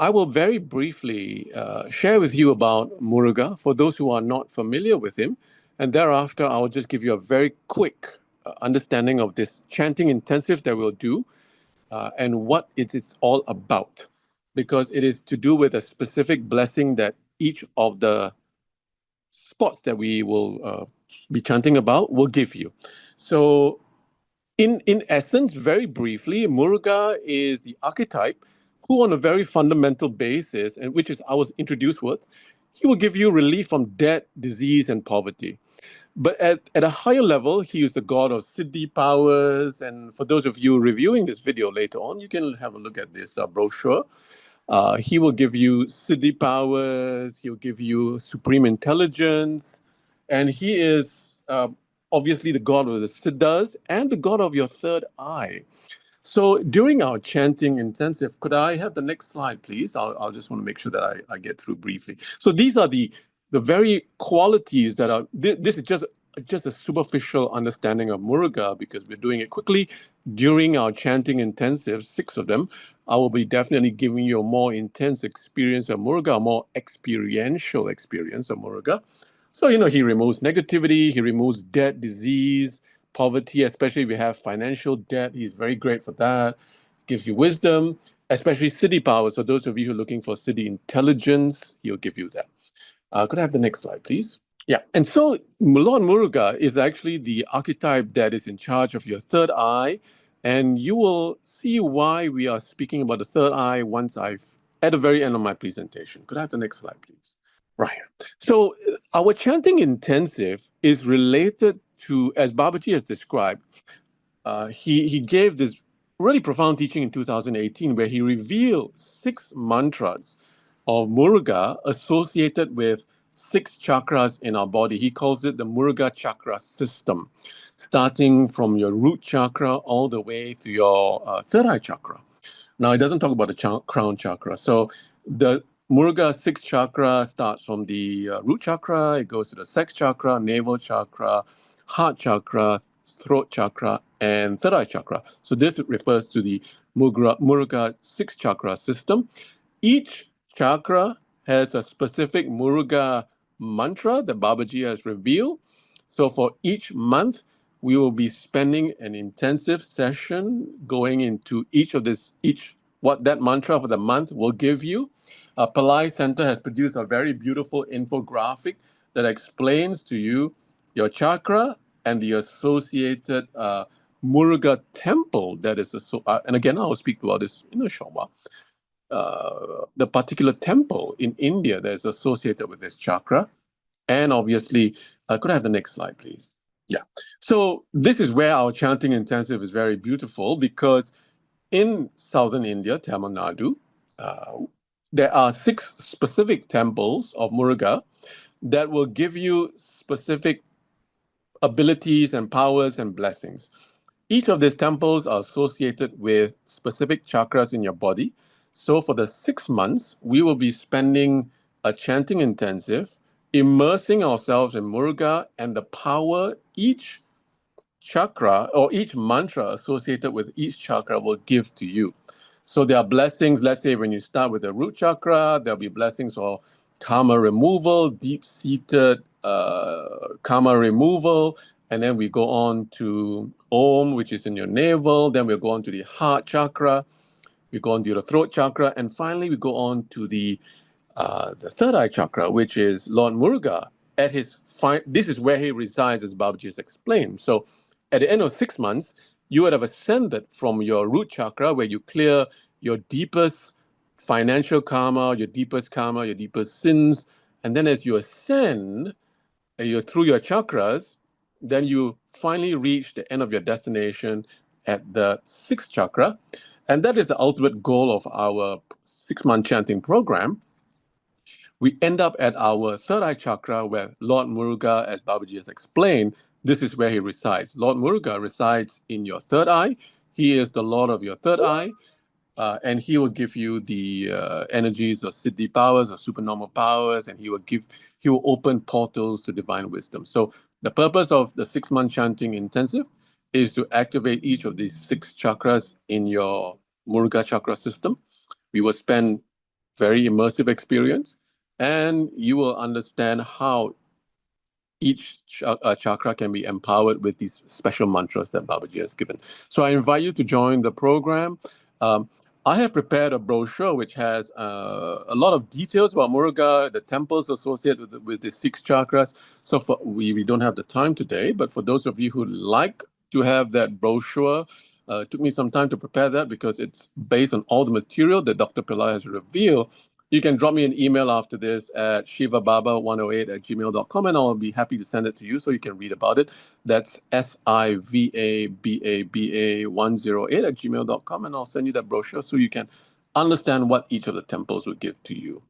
I will very briefly share with you about Muruga for those who are not familiar with him. And thereafter, I'll just give you a very quick understanding of this chanting intensive that we'll do and what it is all about. Because it is to do with a specific blessing that each of the spots that we will be chanting about will give you. So in essence, very briefly, Muruga is the archetype who, on a very fundamental basis, and which is I was introduced with, he will give you relief from death, disease, and poverty. But at a higher level, he is the god of Siddhi powers. And for those of you reviewing this video later on, you can have a look at this brochure. He will give you Siddhi powers, he'll give you supreme intelligence, and he is obviously the god of the Siddhas and the god of your third eye. So during our chanting intensive, could I have the next slide, please? I'll just want to make sure that I get through briefly. So these are the very qualities that are, this is just a superficial understanding of Muruga because we're doing it quickly. During our chanting intensive, 6 of them, I will be definitely giving you a more intense experience of Muruga, a more experiential experience of Muruga. So, he removes negativity, he removes debt, disease, poverty, especially if you have financial debt. He's very great for that. Gives you wisdom, especially Siddhi powers. So those of you who are looking for Siddhi intelligence, he'll give you that. Could I have the next slide, please? Yeah, and so Lord Muruga is actually the archetype that is in charge of your third eye, and you will see why we are speaking about the third eye at the very end of my presentation. Could I have the next slide, please? Right. So our chanting intensive is related to, as Babaji has described, he gave this really profound teaching in 2018 where he revealed 6 mantras of Muruga associated with 6 chakras in our body. He calls it the Muruga Chakra System, starting from your root chakra all the way to your third eye chakra. Now, it doesn't talk about the crown chakra. So the Muruga 6 chakra starts from the root chakra, it goes to the sex chakra, navel chakra, heart chakra, throat chakra, and third eye chakra. So this refers to the Muruga 6 chakra system. Each chakra has a specific Muruga mantra that Babaji has revealed. So for each month, we will be spending an intensive session going into what that mantra for the month will give you. Pillai Center has produced a very beautiful infographic that explains to you your chakra and the associated Muruga temple that is, and again, I will speak about this in a short while. The particular temple in India that is associated with this chakra. And obviously, could I have the next slide, please? Yeah. So this is where our chanting intensive is very beautiful because in southern India, Tamil Nadu, there are 6 specific temples of Muruga that will give you specific abilities and powers and blessings. Each of these temples are associated with specific chakras in your body. So for the 6 months, we will be spending a chanting intensive, immersing ourselves in Muruga and the power each chakra or each mantra associated with each chakra will give to you. So there are blessings. Let's say when you start with the root chakra, there'll be blessings for karma removal, deep-seated karma removal. And then we go on to Om, which is in your navel. Then we'll go on to the heart chakra. We go on to the throat chakra. And finally, we go on to the third eye chakra, which is Lord Muruga. This is where he resides, as Babaji has explained. So at the end of 6 months, you would have ascended from your root chakra, where you clear your deepest financial karma, your deepest sins. And then as you ascend, you're through your chakras, then you finally reach the end of your destination at the 6th chakra. And that is the ultimate goal of our 6-month chanting program. We end up at our third eye chakra where Lord Muruga, as Babaji has explained, this is where he resides. Lord Muruga resides in your third eye. He is the Lord of your third eye. And he will give you the energies of Siddhi powers, of supernormal powers, and he will open portals to divine wisdom. So the purpose of the 6-month chanting intensive is to activate each of these 6 chakras in your Muruga chakra system. We will spend very immersive experience, and you will understand how each chakra can be empowered with these special mantras that Babaji has given. So I invite you to join the program. Um, I have prepared a brochure which has a lot of details about Muruga, the temples associated with the six chakras. So we don't have the time today, but for those of you who like to have that brochure, it took me some time to prepare that because it's based on all the material that Dr. Pillai has revealed. You can drop me an email after this at shivababa108@gmail.com, and I'll be happy to send it to you so you can read about it. That's SIVABABA108@gmail.com, and I'll send you that brochure so you can understand what each of the temples will give to you.